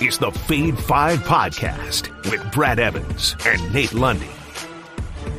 is the Fade 5 Podcast with Brad Evans and Nate Lundy.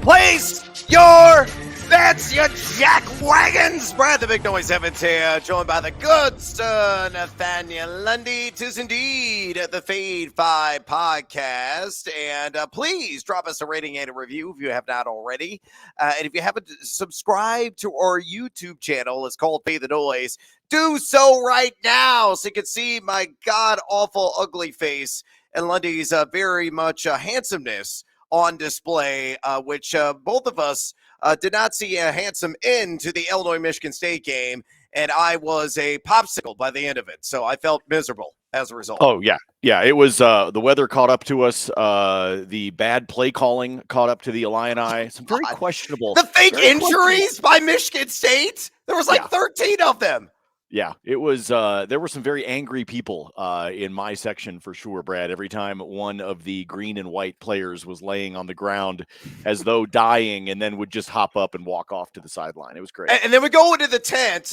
Place your bets, you jack wagons. Brad the Big Noise Evans here, joined by the good sir Nathaniel Lundy. 'Tis indeed the Fade 5 Podcast. And please drop us a rating and a review if you have not already. And if you haven't subscribed to our YouTube channel, it's called Fade the Noise. Do so right now so you can see my god-awful ugly face and Lundy's very much handsomeness on display, which both of us did not see a handsome end to the Illinois-Michigan State game, and I was a popsicle by the end of it, so I felt miserable as a result. Oh, yeah. Yeah, it was the weather caught up to us. The bad play calling caught up to the Illini. Some very questionable. The fake injuries by Michigan State? There was like 13 of them. Yeah, it was. There were some very angry people in my section for sure, Brad. Every time one of the green and white players was laying on the ground as though dying and then would just hop up and walk off to the sideline. It was great. And then we go into the tent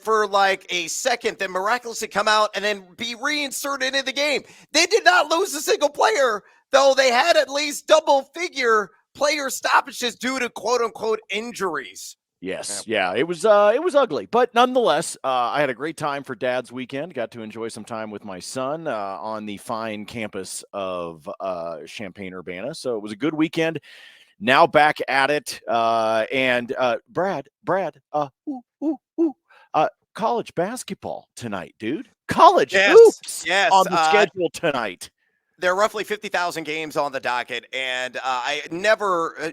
for like a second, then miraculously come out and then be reinserted into the game. They did not lose a single player, though they had at least double-figure player stoppages due to quote-unquote injuries. Yes. Yeah, it was ugly, but nonetheless, I had a great time for Dad's weekend. Got to enjoy some time with my son on the fine campus of Champaign-Urbana. So it was a good weekend. Now back at it. And Brad, college basketball tonight, dude. College hoops on the schedule tonight. There are roughly 50,000 games on the docket, and I never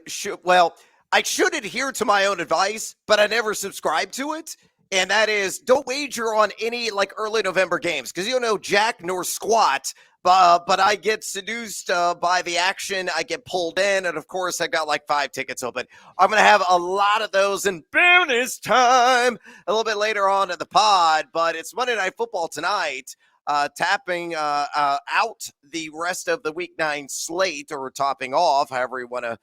I should adhere to my own advice, but I never subscribe to it. And that is, don't wager on any like early November games because you don't know jack nor squat. But I get seduced by the action. I get pulled in. And of course, I got like 5 tickets open. I'm going to have a lot of those in bonus time a little bit later on in the pod. But it's Monday Night Football tonight. Tapping out the rest of the Week 9 slate, or topping off, however you want to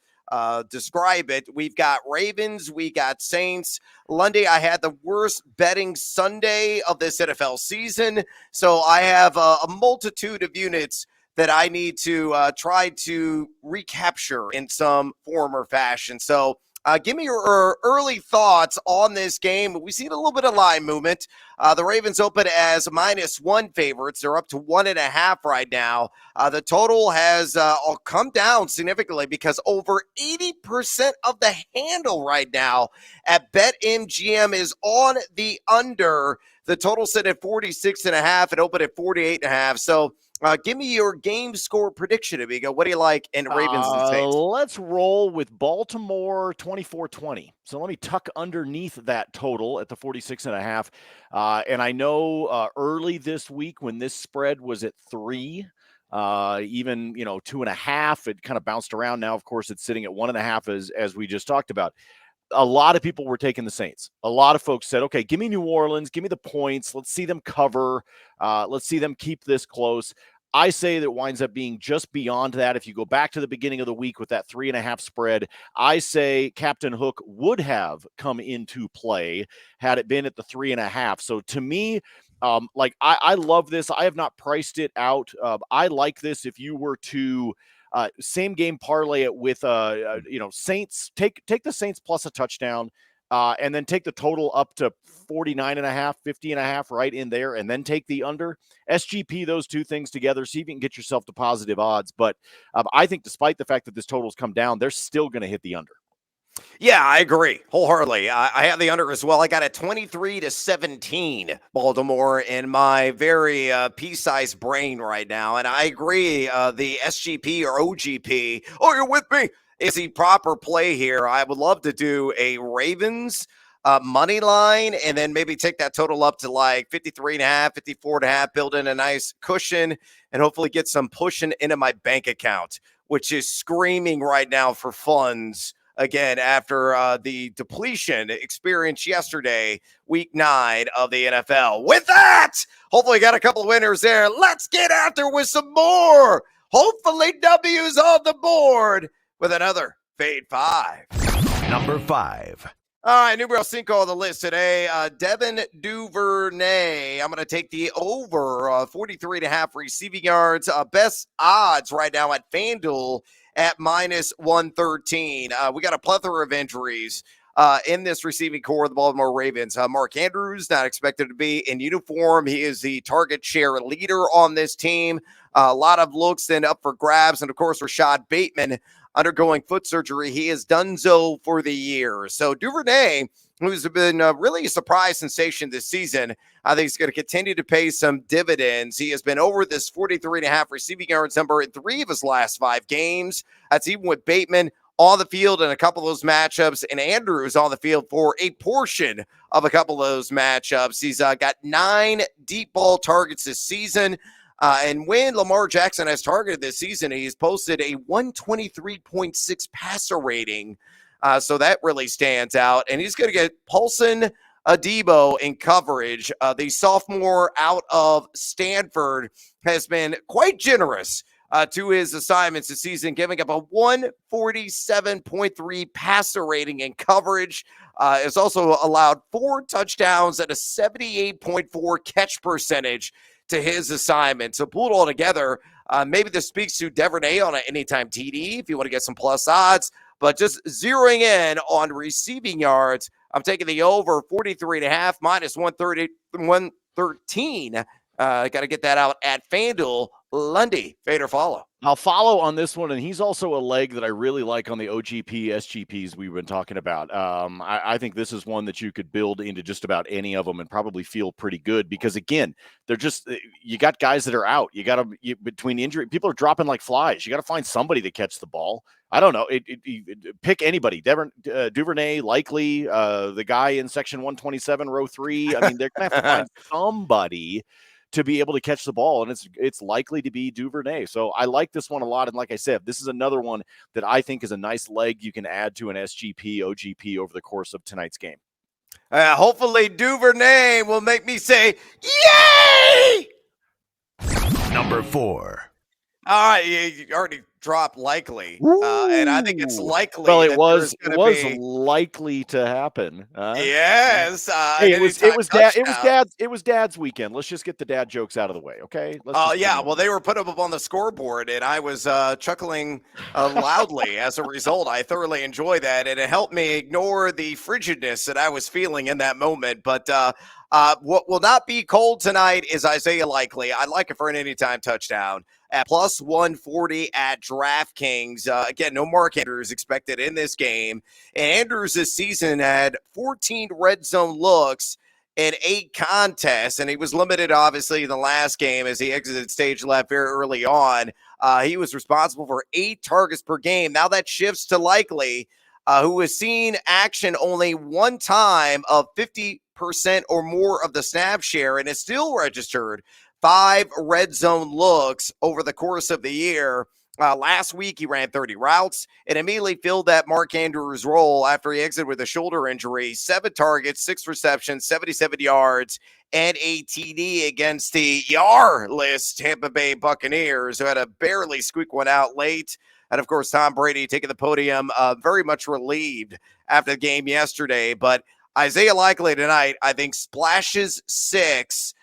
describe it. We've got Ravens, we got Saints. Lundy, I had the worst betting Sunday of this NFL season, so I have a multitude of units that I need to try to recapture in some form or fashion. So give me your early thoughts on this game. We've seen a little bit of line movement. The Ravens open as -1 favorites. They're up to 1.5 right now. The total has come down significantly because over 80% of the handle right now at BetMGM is on the under. The total set at 46.5 and opened at 48.5. So give me your game score prediction, Amigo. What do you like in Ravens and Saints? Let's roll with Baltimore 24-20. So let me tuck underneath that total at the 46.5. And I know early this week when this spread was at 3, even 2.5, it kind of bounced around. Now, of course, it's sitting at 1.5 as we just talked about. A lot of people were taking the Saints. A lot of folks said, okay, give me New Orleans, give me the points. Let's see them cover. Let's see them keep this close. I say that it winds up being just beyond that. If you go back to the beginning of the week with that 3.5 spread, I say Captain Hook would have come into play had it been at the 3.5. So to me, I love this. I have not priced it out. I like this. If you were to same game parlay it with Saints, take the Saints plus a touchdown, and then take the total up to 49.5, 50.5, right in there, and then take the under. SGP those two things together, see if you can get yourself to positive odds. But I think despite the fact that this total's come down, they're still going to hit the under. Yeah, I agree wholeheartedly. I have the under as well. I got a 23-17 Baltimore in my very pea-sized brain right now. And I agree, the SGP or OGP, you're with me, is the proper play here. I would love to do a Ravens money line and then maybe take that total up to like 53.5, 54.5, build in a nice cushion and hopefully get some pushing into my bank account, which is screaming right now for funds again after the depletion experienced yesterday, Week 9 of the NFL. With that, hopefully got a couple of winners there. Let's get out there with some more. Hopefully W's on the board with another Fade 5. Number 5. All right, numero 5 on the list today, Devin Duvernay. I'm going to take the over 43 and a half receiving yards. Best odds right now at FanDuel at minus 113. We got a plethora of injuries in this receiving core of the Baltimore Ravens. Mark Andrews not expected to be in uniform. He is the target share leader on this team. A lot of looks then up for grabs. And, of course, Rashad Bateman undergoing foot surgery. He is donezo for the year. So Duvernay, who's been really a surprise sensation this season, I think he's going to continue to pay some dividends. He has been over this 43 and a half receiving yards number in 3 of his last 5 games. That's even with Bateman on the field in a couple of those matchups, and Andrews on the field for a portion of a couple of those matchups. He's got 9 deep ball targets this season. And when Lamar Jackson has targeted this season, he's posted a 123.6 passer rating. So that really stands out. And he's going to get Paulson Adebo in coverage. The sophomore out of Stanford has been quite generous to his assignments this season, giving up a 147.3 passer rating in coverage. Has also allowed 4 touchdowns and a 78.4 catch percentage to his assignment. So pull it all together. Maybe this speaks to Duvernay on an anytime TD if you want to get some plus odds, but just zeroing in on receiving yards, I'm taking the over 43 and a half minus 113. Got to get that out at FanDuel. Lundy, fade or follow? I'll follow on this one, and he's also a leg that I really like on the OGP, SGPs we've been talking about. I think this is one that you could build into just about any of them and probably feel pretty good because, again, they're just – you got guys that are out. You got to – between injury, people are dropping like flies. You got to find somebody to catch the ball. I don't know. Pick anybody. Devin Duvernay, likely, the guy in section 127, row 3. I mean, they're going to have to find somebody – to be able to catch the ball, and it's likely to be Duvernay. So I like this one a lot, and like I said, this is another one that I think is a nice leg you can add to an SGP, OGP over the course of tonight's game. Hopefully Duvernay will make me say, yay! Number 4. All right, you already dropped likely, and I think it's likely. Well, it was likely to happen. Yes, hey, it was Dad's weekend. Let's just get the dad jokes out of the way, okay? Yeah. Well, they were put up on the scoreboard, and I was chuckling loudly as a result. I thoroughly enjoyed that, and it helped me ignore the frigidness that I was feeling in that moment. But what will not be cold tonight is Isaiah Likely. I'd like it for an anytime touchdown at plus 140 at DraftKings. Again, no Mark Andrews expected in this game. And Andrews this season had 14 red zone looks in 8 contests, and he was limited, obviously, in the last game as he exited stage left very early on. He was responsible for 8 targets per game. Now that shifts to Likely, who has seen action only one time of 50% or more of the snap share, and is still registered 5 red zone looks over the course of the year. Last week, he ran 30 routes and immediately filled that Mark Andrews role after he exited with a shoulder injury. 7 targets, 6 receptions, 77 yards, and a TD against the YAR-less Tampa Bay Buccaneers, who had to barely squeak one out late. And, of course, Tom Brady taking the podium, very much relieved after the game yesterday. But Isaiah Likely tonight, I think, splashes 6.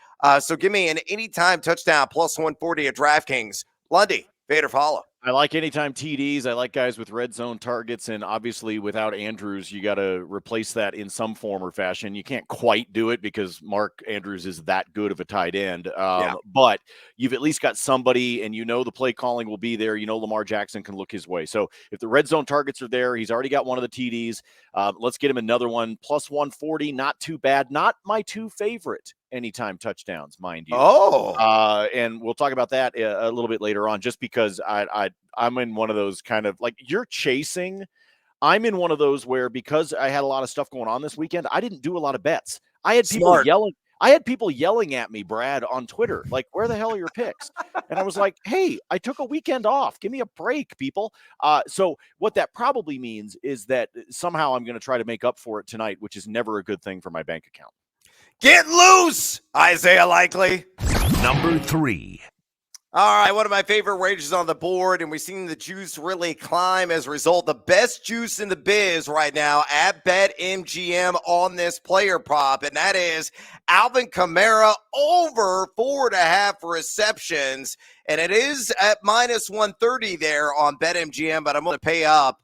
So give me an anytime touchdown plus 140 at DraftKings. Lundy, fade or follow? I like anytime TDs. I like guys with red zone targets, and obviously without Andrews, you got to replace that in some form or fashion. You can't quite do it because Mark Andrews is that good of a tight end, but you've at least got somebody, and you know the play calling will be there. You know Lamar Jackson can look his way. So if the red zone targets are there, he's already got one of the TDs. Let's get him another one. Plus 140, not too bad. Not my 2 favorite anytime touchdowns, mind you. And we'll talk about that a little bit later on, just because I'm in one of those kind of like you're chasing. I'm in one of those where because I had a lot of stuff going on this weekend, I didn't do a lot of bets. I had people yelling. I had people yelling at me, Brad, on Twitter, like, where the hell are your picks? And I was like, hey, I took a weekend off. Give me a break, people. So what that probably means is that somehow I'm going to try to make up for it tonight, which is never a good thing for my bank account. Get loose, Isaiah Likely. Number 3. All right, one of my favorite wagers on the board, and we've seen the juice really climb as a result. The best juice in the biz right now at BetMGM on this player prop, and that is Alvin Kamara over 4.5 receptions. And it is at minus 130 there on BetMGM, but I'm going to pay up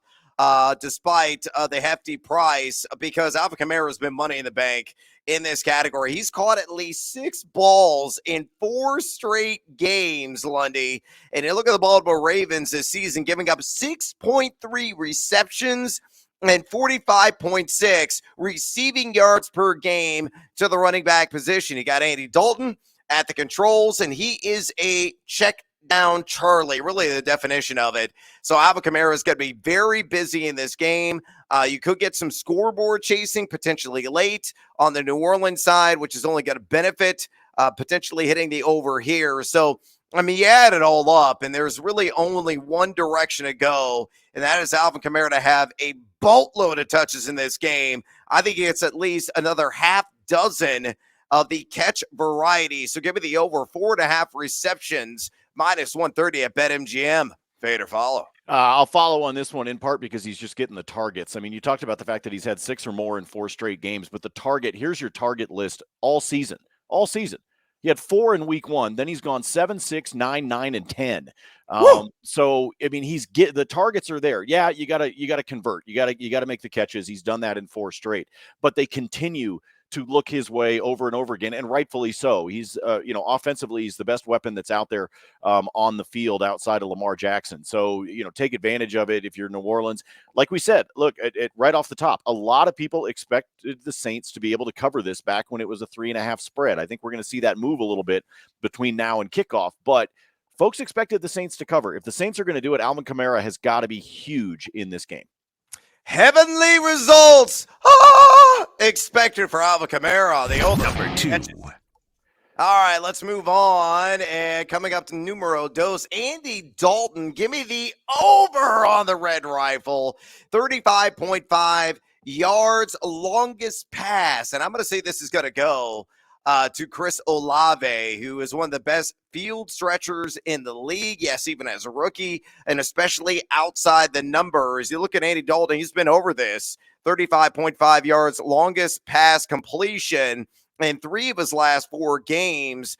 despite the hefty price because Alvin Kamara has been money in the bank in this category. He's caught at least 6 balls in 4 straight games, Lundy. And you look at the Baltimore Ravens this season, giving up 6.3 receptions and 45.6 receiving yards per game to the running back position. You got Andy Dalton at the controls, and he is a check down Charlie, really the definition of it. So Alvin Kamara is going to be very busy in this game. You could get some scoreboard chasing potentially late on the New Orleans side, which is only going to benefit potentially hitting the over here. So, I mean, you add it all up, and there's really only one direction to go, and that is Alvin Kamara to have a boatload of touches in this game. I think it's at least another half dozen of the catch variety. So give me the over 4.5 receptions, minus 130 at BetMGM. Fade or follow? I'll follow on this one in part because he's just getting the targets. I mean, you talked about the fact that he's had 6 or more in 4 straight games, but the target, here's your target list all season. All season. He had 4 in week 1. Then he's gone 7, 6, 9, 9, and 10. So I mean, the targets are there. Yeah, you gotta convert. You gotta make the catches. He's done that in 4 straight, but they continue to look his way over and over again, and rightfully so. He's, offensively, he's the best weapon that's out there on the field outside of Lamar Jackson. So, take advantage of it if you're New Orleans. Like we said, look, right off the top, a lot of people expected the Saints to be able to cover this back when it was a 3.5 spread. I think we're going to see that move a little bit between now and kickoff, but folks expected the Saints to cover. If the Saints are going to do it, Alvin Kamara has got to be huge in this game. Heavenly results expected for Alvin Kamara, the old number 2. All right, let's move on. And coming up to numero dos, Andy Dalton. Give me the over on the Red Rifle. 35.5 yards, longest pass. And I'm going to say this is going to go to Chris Olave, who is one of the best field stretchers in the league. Yes, even as a rookie, and especially outside the numbers. You look at Andy Dalton, he's been over this. 35.5 yards, longest pass completion in 3 of his last 4 games.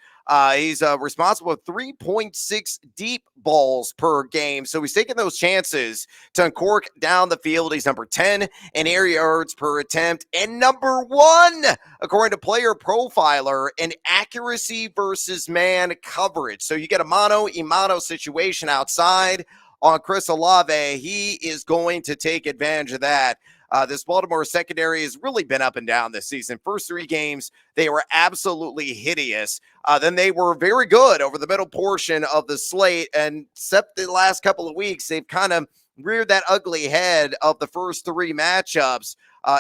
He's responsible for 3.6 deep balls per game. So he's taking those chances to uncork down the field. He's number 10 in air yards per attempt and number 1, according to Player Profiler, in accuracy versus man coverage. So you get a mano-a-mano situation outside on Chris Olave. He is going to take advantage of that. This Baltimore secondary has really been up and down this season. First 3 games, they were absolutely hideous. Then they were very good over the middle portion of the slate. And except the last couple of weeks, they've kind of reared that ugly head of the first 3 matchups.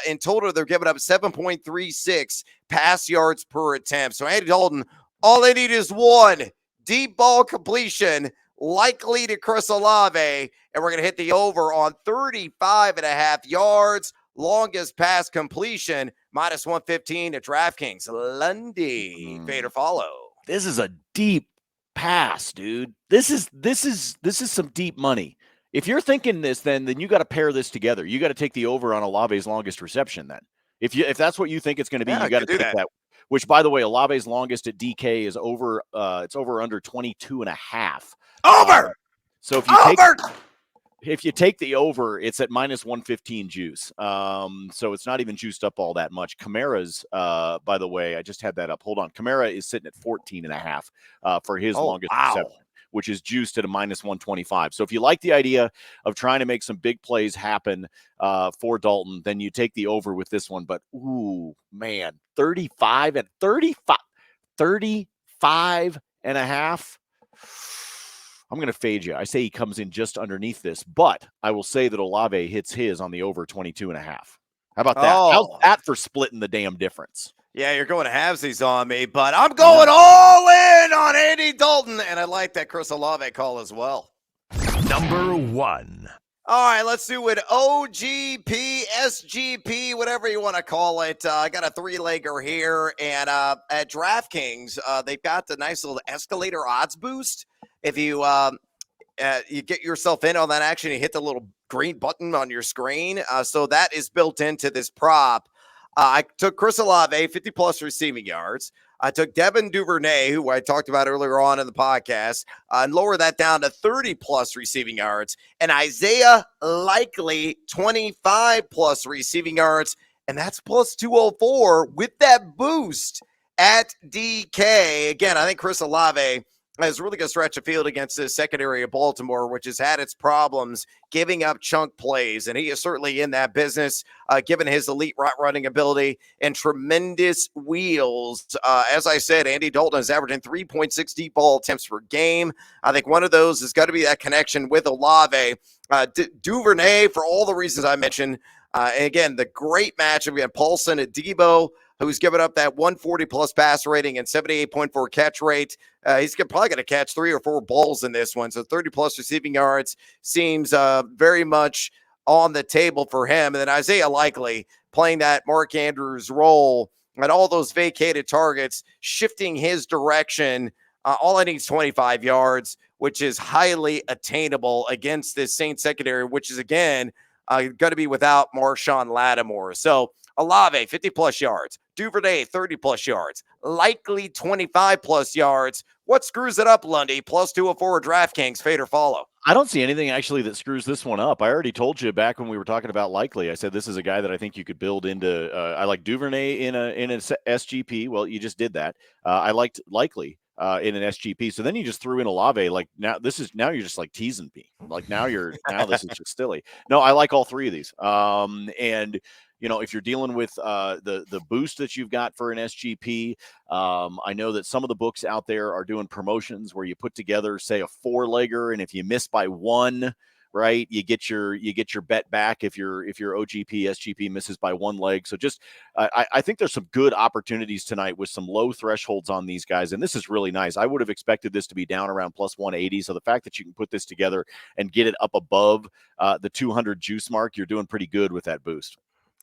In total, they're giving up 7.36 pass yards per attempt. So Andy Dalton, all they need is 1 deep ball completion, likely to Chris Olave, and we're going to hit the over on 35.5 yards, longest pass completion, minus 115 at DraftKings. Lundy, fade or follow? This is a deep pass, dude. This is some deep money. If you're thinking this, then you got to pair this together. You got to take the over on Olave's longest reception. Then, if that's what you think it's going to be, you got to take that. Which, by the way, Olave's longest at DK is over. It's over under 22.5. Over. So if you take the over, it's at minus 115 juice. So it's not even juiced up all that much. Kamara's, by the way, I just had that up. Hold on. Kamara is sitting at 14.5 for his longest reception, which is juiced at a minus 125. So if you like the idea of trying to make some big plays happen for Dalton, then you take the over with this one. But, ooh, man, 35 and a half. I'm going to fade you. I say he comes in just underneath this, but I will say that Olave hits his on the over 22.5. How about that? How's that for splitting the damn difference? Yeah, you're going to halvesies on me, but I'm going all in on Andy Dalton, and I like that Chris Olave call as well. Number 1. All right, let's do it. OGP, SGP, whatever you want to call it. I got a 3-legger here, and at DraftKings, they've got the nice little escalator odds boost. if you you get yourself in on that action, you hit the little green button on your screen. So that is built into this prop. I took Chris Olave, 50-plus receiving yards. I took Devin Duvernay, who I talked about earlier on in the podcast, and lowered that down to 30-plus receiving yards. And Isaiah Likely, 25-plus receiving yards. And that's plus 204 with that boost at DK. Again, I think Chris Olave is really going to stretch the field against this secondary of Baltimore, which has had its problems giving up chunk plays. And he is certainly in that business, given his elite route running ability and tremendous wheels. As I said, Andy Dalton is averaging 3.6 deep ball attempts per game. I think one of those has got to be that connection with Olave. Duvernay, for all the reasons I mentioned. And again, the great matchup. We have Paulson at Debo, who's given up that 140-plus passer rating and 78.4 catch rate. He's probably going to catch 3 or 4 balls in this one. So 30-plus receiving yards seems very much on the table for him. And then Isaiah Likely playing that Mark Andrews role and all those vacated targets, shifting his direction. All I need is 25 yards, which is highly attainable against this Saints secondary, which is, again, going to be without Marshawn Lattimore. So Olave, 50-plus yards. Duvernay, 30-plus yards. Likely 25-plus yards. What screws it up, Lundy? Plus 204 DraftKings, fade or follow. I don't see anything actually that screws this one up. I already told you back when we were talking about Likely. I said this is a guy that I think you could build into. I like Duvernay in an SGP. Well, you just did that. I liked Likely in an SGP. So then you just threw in Olave. Like now you're just like teasing me. Like now this is just silly. No, I like all three of these. And you know, if you're dealing with the boost that you've got for an SGP, I know that some of the books out there are doing promotions where you put together, say, a 4-legger, and if you miss by 1, right, you get your bet back if your OGP SGP misses by 1 leg. So just I think there's some good opportunities tonight with some low thresholds on these guys, and this is really nice. I would have expected this to be down around plus 180. So the fact that you can put this together and get it up above the 200 juice mark, you're doing pretty good with that boost.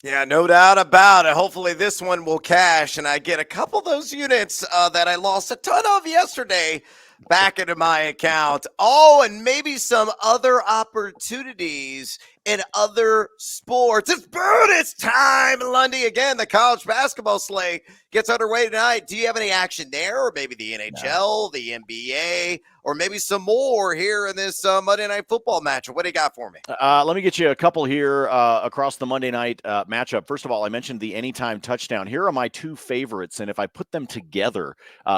Yeah, no doubt about it. Hopefully this one will cash and I get a couple of those units that I lost a ton of yesterday back into my account. Oh, and maybe some other opportunities in other sports. It's bonus time, Lundy. Again, the college basketball slate gets underway tonight. Do you have any action there, or maybe the NHL, the NBA, or maybe some more here in this Monday Night Football matchup? What do you got for me? Let me get you a couple here across the Monday night matchup. First of all, I mentioned the anytime touchdown. Here are my 2 favorites, and if I put them together,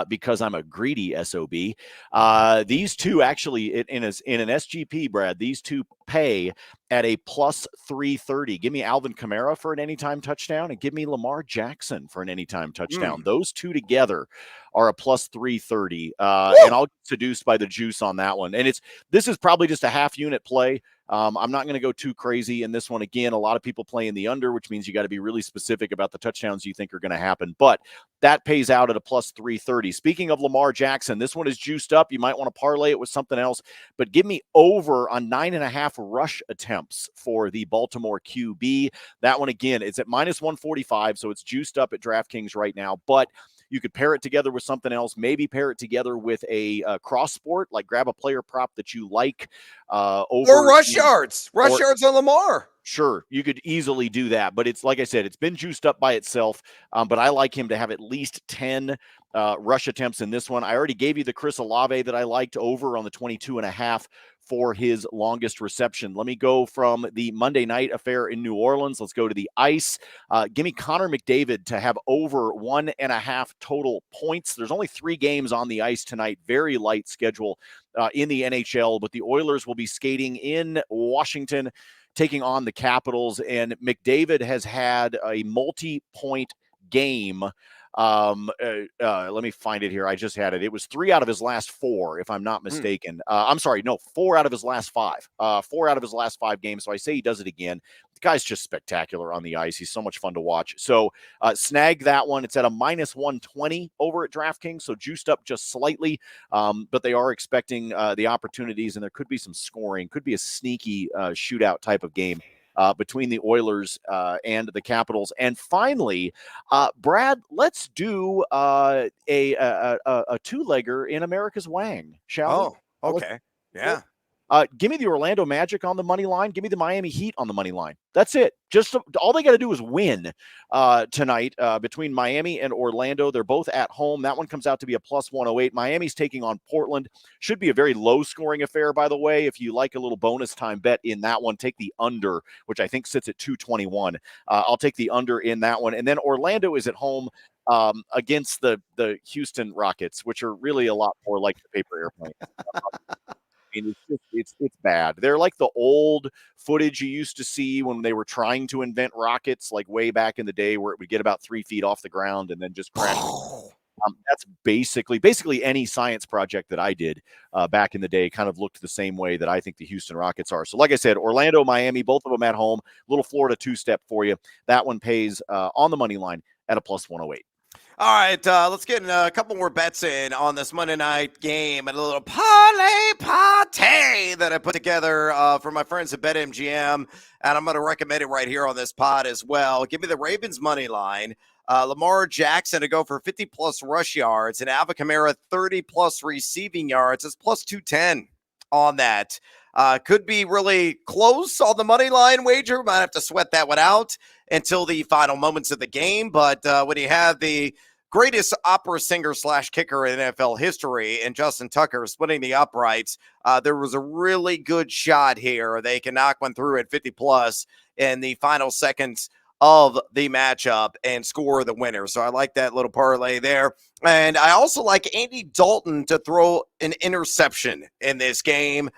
because I'm a greedy SOB, these 2 actually in an SGP, Brad, these 2 pay at a plus 330. Give me Alvin Kamara for an anytime touchdown, and give me Lamar Jackson for an anytime touchdown. Those 2 together are a plus 330. And I'll get seduced by the juice on that one. And this is probably just a half unit play. I'm not going to go too crazy in this one. Again, a lot of people play in the under, which means you got to be really specific about the touchdowns you think are going to happen. But that pays out at a plus 330. Speaking of Lamar Jackson, this one is juiced up. You might want to parlay it with something else, but give me over on 9.5 rush attempts for the Baltimore QB. That one, again, it's at minus 145, so it's juiced up at DraftKings right now. But you could pair it together with something else, maybe pair it together with a cross sport, like grab a player prop that you like. Or rush yards on Lamar. Sure, you could easily do that. But it's like I said, it's been juiced up by itself. But I like him to have at least 10 rush attempts in this one. I already gave you the Chris Olave that I liked over on the 22.5 for his longest reception. Let me go from the Monday night affair in New Orleans. Let's go to the ice. Give me Connor McDavid to have over 1.5 total points. There's only 3 games on the ice tonight. Very light schedule in the NHL, but the Oilers will be skating in Washington, taking on the Capitals, and McDavid has had a multi-point game. Let me find it here. I just had it. It was 3 out of his last 4, if I'm not mistaken. I'm sorry. No, 4 out of his last 5. 4 out of his last 5 games. So I say he does it again. The guy's just spectacular on the ice. He's so much fun to watch. So snag that one. It's at a minus 120 over at DraftKings, so juiced up just slightly. But they are expecting the opportunities, and there could be some scoring. Could be a sneaky shootout type of game between the Oilers and the Capitals. And finally, Brad, let's do a 2-legger in America's Wang, shall we? Okay. Yeah. Give me the Orlando Magic on the money line. Give me the Miami Heat on the money line. That's it. Just all they got to do is win tonight between Miami and Orlando. They're both at home. That one comes out to be a plus 108. Miami's taking on Portland. Should be a very low-scoring affair, by the way. If you like a little bonus time bet in that one, take the under, which I think sits at 221. I'll take the under in that one. And then Orlando is at home against the Houston Rockets, which are really a lot more like the paper airplane. It's bad. They're like the old footage you used to see when they were trying to invent rockets, like way back in the day, where it would get about 3 feet off the ground and then just crash. That's basically any science project that I did back in the day kind of looked the same way that I think the Houston Rockets are. So like I said, Orlando, Miami, both of them at home. Little Florida two-step for you. That one pays on the money line at a plus 108. All right, let's get a couple more bets in on this Monday night game and a little parlay party that I put together for my friends at BetMGM, and I'm going to recommend it right here on this pod as well. Give me the Ravens money line. Lamar Jackson to go for 50-plus rush yards and Alvin Kamara 30-plus receiving yards. It's plus 210 on that. Could be really close on the money line wager. Might have to sweat that one out until the final moments of the game. But when you have the greatest opera singer / kicker in NFL history and Justin Tucker splitting the uprights, there was a really good shot here. They can knock one through at 50-plus in the final seconds of the matchup and score the winner. So I like that little parlay there. And I also like Andy Dalton to throw an interception in this game.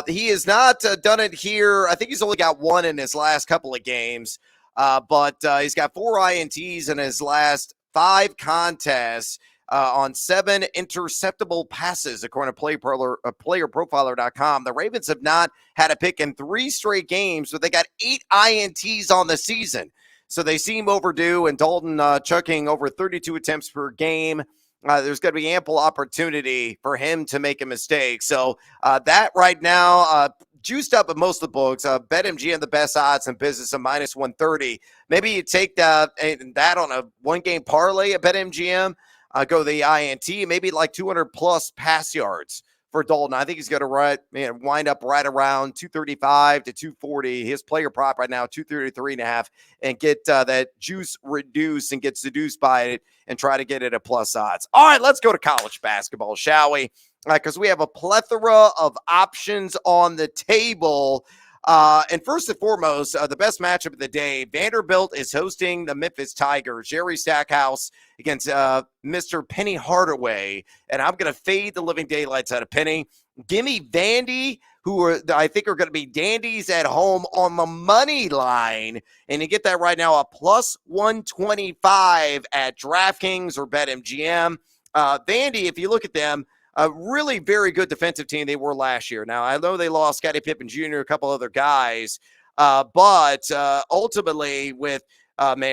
He has not done it here. I think he's only got one in his last couple of games, but he's got 4 INTs in his last 5 contests on 7 interceptable passes, according to playerprofiler.com. The Ravens have not had a pick in 3 straight games, but they got 8 INTs on the season. So they seem overdue, and Dalton chucking over 32 attempts per game. There's going to be ample opportunity for him to make a mistake. So that right now, juiced up at most of the books. BetMGM the best odds in business of minus 130. Maybe you take that on a one-game parlay at BetMGM. Go the INT, maybe like 200-plus pass yards for Dalton. I think he's going to wind up right around 235 to 240. His player prop right now, 233.5, and get that juice reduced and get seduced by it and try to get it at plus odds. All right, let's go to college basketball, shall we? Because we have a plethora of options on the table. And first and foremost, the best matchup of the day, Vanderbilt is hosting the Memphis Tigers. Jerry Stackhouse against Mr. Penny Hardaway. And I'm going to fade the living daylights out of Penny. Give me Vandy, I think are going to be dandies at home on the money line. And you get that right now, a plus 125 at DraftKings or BetMGM. Vandy, if you look at them, a really very good defensive team they were last year. Now, I know they lost Scottie Pippen Jr., a couple other guys, but ultimately with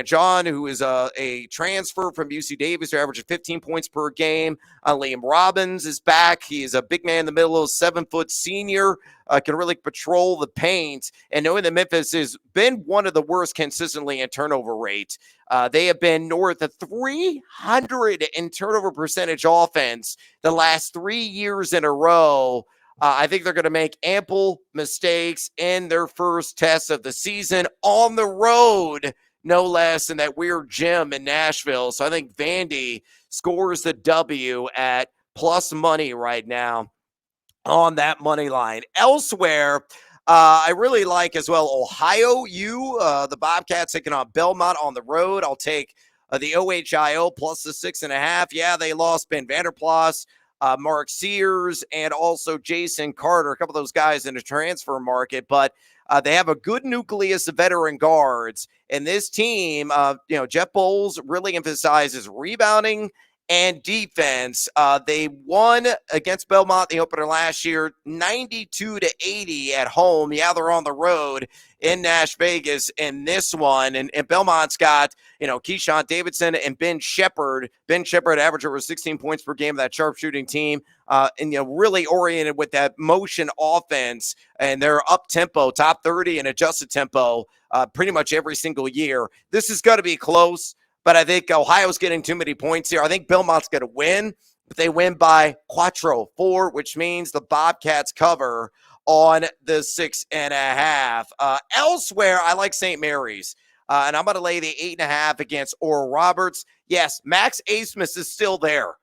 John, who is a transfer from UC Davis, they're averaging 15 points per game. Liam Robbins is back. He is a big man in the middle, 7-foot senior, can really patrol the paint. And knowing that Memphis has been one of the worst consistently in turnover rate, they have been north of 300 in turnover percentage offense the last 3 years in a row. I think they're going to make ample mistakes in their first test of the season on the road, no less, in that weird gym in Nashville. So I think Vandy scores the W at plus money right now on that money line. Elsewhere, I really like as well Ohio U. The Bobcats taking on Belmont on the road. I'll take the OHIO plus the 6.5. Yeah, they lost Ben Vanderplas, Mark Sears, and also Jason Carter, a couple of those guys in the transfer market, but they have a good nucleus of veteran guards. And this team, Jeff Bowles really emphasizes rebounding and defense. They won against Belmont the opener last year, 92-80 at home. Yeah, they're on the road in Nash Vegas in this one. And Belmont's got, Keyshawn Davidson and Ben Shepherd. Ben Shepherd averaged over 16 points per game of that sharpshooting team. And really oriented with that motion offense. And they're up-tempo, top 30 and adjusted tempo pretty much every single year. This is going to be close. But I think Ohio's getting too many points here. I think Belmont's going to win, but they win by 4, which means the Bobcats cover on the 6.5. Elsewhere, I like St. Mary's. And I'm going to lay the 8.5 against Oral Roberts. Yes, Max Asmus is still there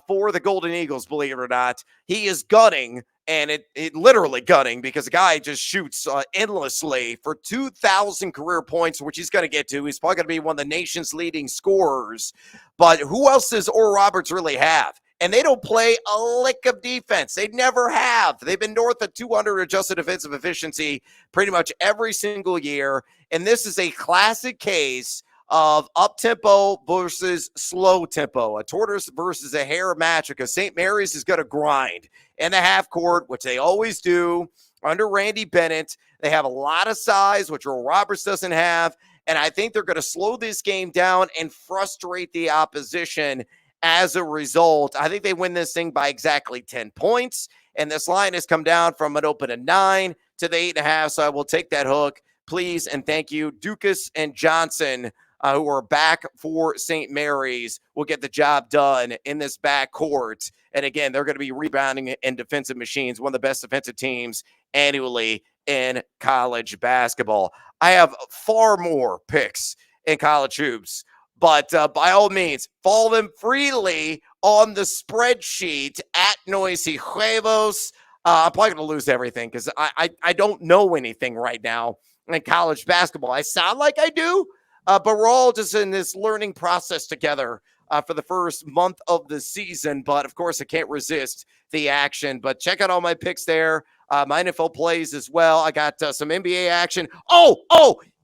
for the Golden Eagles, believe it or not. He is gunning, and it literally gunning, because the guy just shoots endlessly for 2,000 career points, which he's going to get to. He's probably going to be one of the nation's leading scorers. But who else does Oral Roberts really have? And they don't play a lick of defense. They never have. They've been north of 200 adjusted defensive efficiency pretty much every single year. And this is a classic case of up-tempo versus slow-tempo, a tortoise versus a hare match, because St. Mary's is going to grind in the half court, which they always do under Randy Bennett. They have a lot of size, which Earl Roberts doesn't have, and I think they're going to slow this game down and frustrate the opposition as a result. I think they win this thing by exactly 10 points, and this line has come down from an open of 9 to the 8.5, so I will take that hook. Please and thank you. Dukas and Johnson, who are back for St. Mary's, will get the job done in this backcourt. And again, they're going to be rebounding and defensive machines, one of the best defensive teams annually in college basketball. I have far more picks in college hoops, but by all means, follow them freely on the spreadsheet at Noisy Huevos. I'm probably going to lose everything because I don't know anything right now in college basketball. I sound like I do, but we're all just in this learning process together for the first month of the season. But, of course, I can't resist the action. But check out all my picks there. My NFL plays as well. I got some NBA action.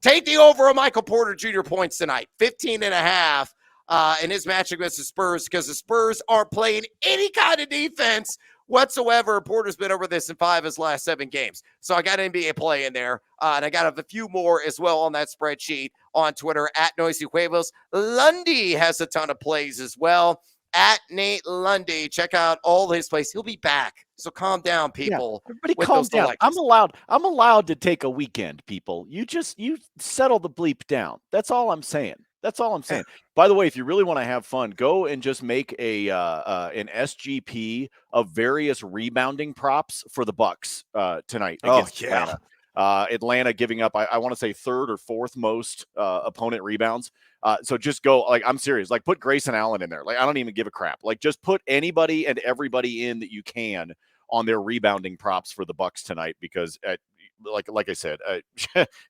Take the over on Michael Porter Jr. points tonight, 15.5 in his match against the Spurs, because the Spurs aren't playing any kind of defense whatsoever. Porter's been over this in 5 of his last 7 games. So I got an NBA play in there, and I got a few more as well on that spreadsheet on Twitter at Noisy Huevos. Lundy has a ton of plays as well at Nate Lundy. Check out all his plays. He'll be back. So calm down, people. Yeah, everybody calm down. I'm allowed to take a weekend, people. You settle the bleep down. That's all I'm saying. By the way, if you really want to have fun, go and just make an SGP of various rebounding props for the Bucks tonight against Atlanta. Atlanta giving up, I want to say 3rd or 4th most opponent rebounds. So just go, I'm serious. Put Grayson Allen in there. I don't even give a crap. Just put anybody and everybody in that you can on their rebounding props for the Bucks tonight, because like I said,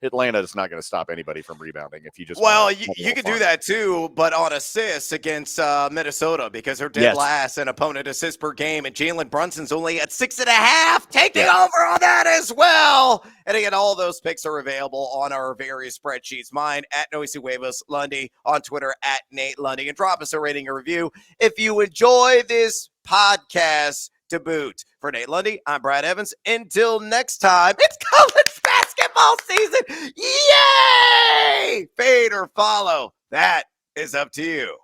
Atlanta is not going to stop anybody from rebounding. If you just you could do that too, but on assists against Minnesota, because they're dead last in opponent assists per game, and Jalen Brunson's only at 6.5. Take the over on that as well. And again, all those picks are available on our various spreadsheets. Mine at Noisy Huevos, Lundy on Twitter at Nate Lundy, and drop us a rating and review if you enjoy this podcast to boot. For Nate Lundy, I'm Brad Evans. Until next time, it's college basketball season. Yay! Fade or follow. That is up to you.